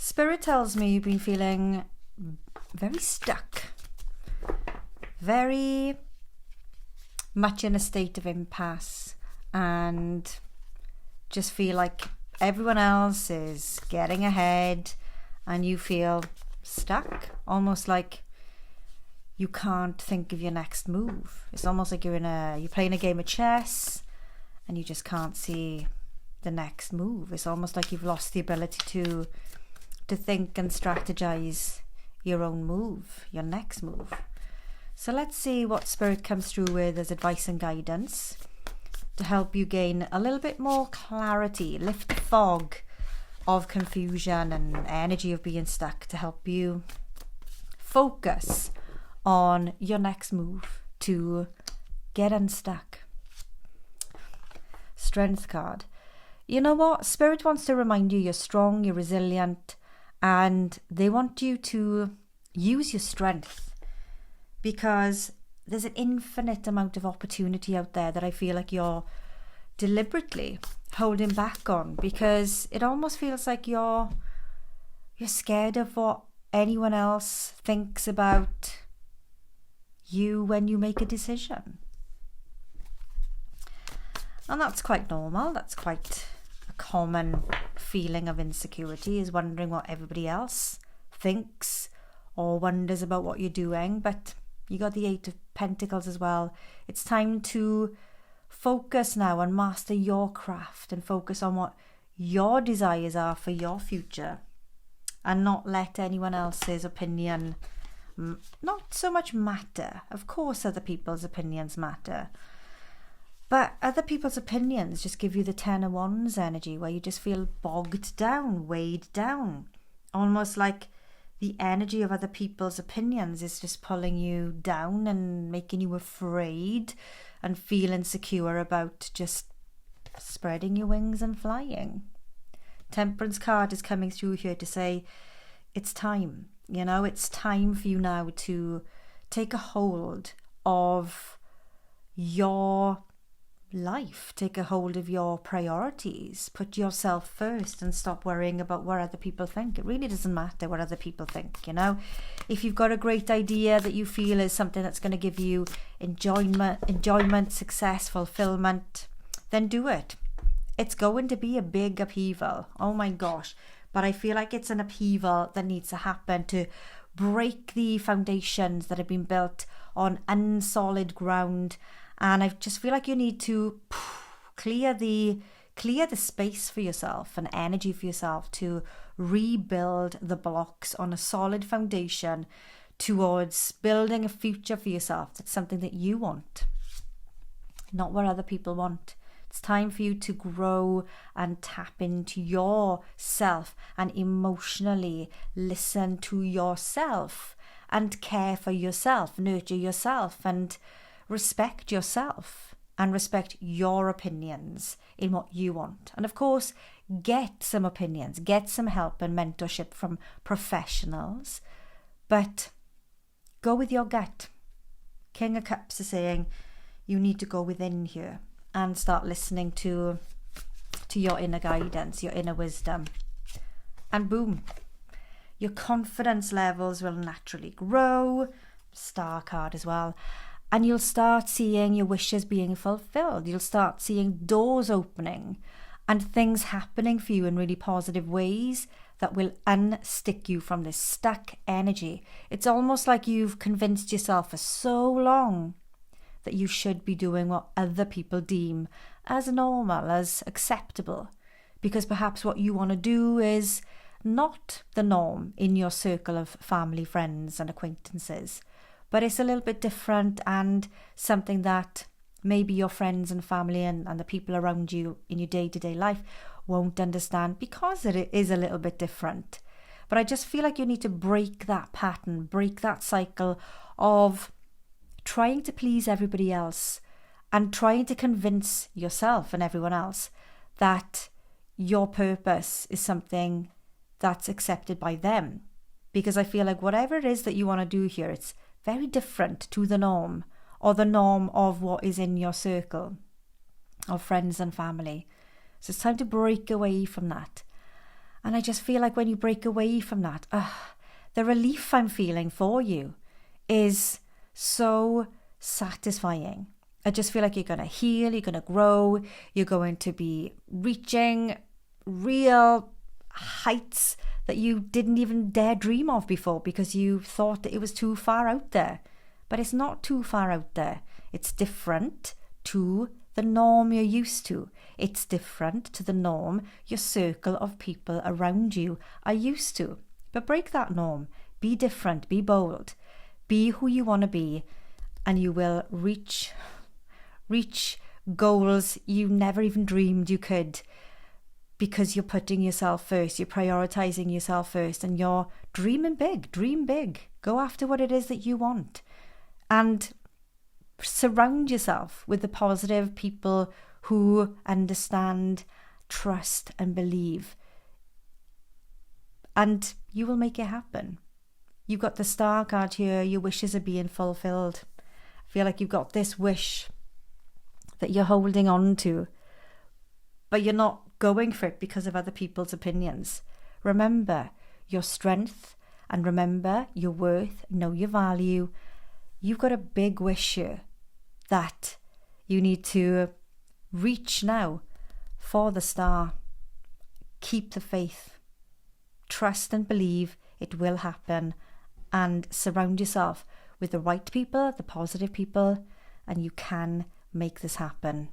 Spirit tells me you've been feeling very stuck, very much in a state of impasse, and just feel like everyone else is getting ahead and you feel stuck, almost like you can't think of your next move. It's almost like you're playing a game of chess and you just can't see the next move. It's almost like you've lost the ability to think and strategize your own move, your next move. So let's see what Spirit comes through with as advice and guidance to help you gain a little bit more clarity, lift the fog of confusion and energy of being stuck, to help you focus on your next move to get unstuck. Strength card. You know what? Spirit wants to remind you you're strong, you're resilient, and they want you to use your strength, because there's an infinite amount of opportunity out there that I feel like you're deliberately holding back on, because it almost feels like you're scared of what anyone else thinks about you when you make a decision. And that's quite normal. That's quite a common feeling of insecurity, is wondering what everybody else thinks or wonders about what you're doing. But you got the 8 of Pentacles as well. It's time to focus now and master your craft and focus on what your desires are for your future, and not let anyone else's opinion not so much matter. Of course other people's opinions matter, but other people's opinions just give you the 10 of Wands energy, where you just feel bogged down, weighed down, almost like the energy of other people's opinions is just pulling you down and making you afraid and feel insecure about just spreading your wings and flying. Temperance card is coming through here to say it's time. You know, it's time for you now to take a hold of your life, take a hold of your priorities, put yourself first and stop worrying about what other people think. It really doesn't matter what other people think, you know. If you've got a great idea that you feel is something that's going to give you enjoyment, success, fulfillment, then do it. It's going to be a big upheaval. Oh my gosh. But I feel like it's an upheaval that needs to happen to break the foundations that have been built on unsolid ground. And I just feel like you need to clear the space for yourself and energy for yourself to rebuild the blocks on a solid foundation towards building a future for yourself. That's something that you want, not what other people want. It's time for you to grow and tap into yourself and emotionally listen to yourself and care for yourself, nurture yourself and respect yourself and respect your opinions in what you want. And of course, get some opinions, get some help and mentorship from professionals, but go with your gut. King of Cups is saying you need to go within here and start listening to your inner guidance, your inner wisdom. And boom, your confidence levels will naturally grow. Star card as well. And you'll start seeing your wishes being fulfilled. You'll start seeing doors opening and things happening for you in really positive ways that will unstick you from this stuck energy. It's almost like you've convinced yourself for so long that you should be doing what other people deem as normal, as acceptable, because perhaps what you want to do is not the norm in your circle of family, friends and acquaintances, but it's a little bit different and something that maybe your friends and family and the people around you in your day-to-day life won't understand because it is a little bit different. But I just feel like you need to break that pattern, break that cycle of trying to please everybody else and trying to convince yourself and everyone else that your purpose is something that's accepted by them. Because I feel like whatever it is that you want to do here, it's very different to the norm or the norm of what is in your circle of friends and family. So it's time to break away from that And I just feel like when you break away from that, the relief I'm feeling for you is so satisfying. I just feel like you're going to heal, you're going to grow, you're going to be reaching real heights that you didn't even dare dream of before because you thought that it was too far out there. But it's not too far out there. It's different to the norm you're used to. It's different to the norm your circle of people around you are used to. But break that norm. Be different. Be bold. Be who you want to be, and you will reach goals you never even dreamed you could, because you're putting yourself first. You're prioritizing yourself first, and you're dreaming big. Dream big. Go after what it is that you want, and surround yourself with the positive people who understand, trust, and believe, and you will make it happen. You've got the star card here. Your wishes are being fulfilled. I feel like you've got this wish that you're holding on to, but you're not going for it because of other people's opinions. Remember your strength, and remember your worth. Know your value. You've got a big wish here that you need to reach now for the star. Keep the faith. Trust and believe it will happen, and surround yourself with the right people, the positive people, and you can make this happen.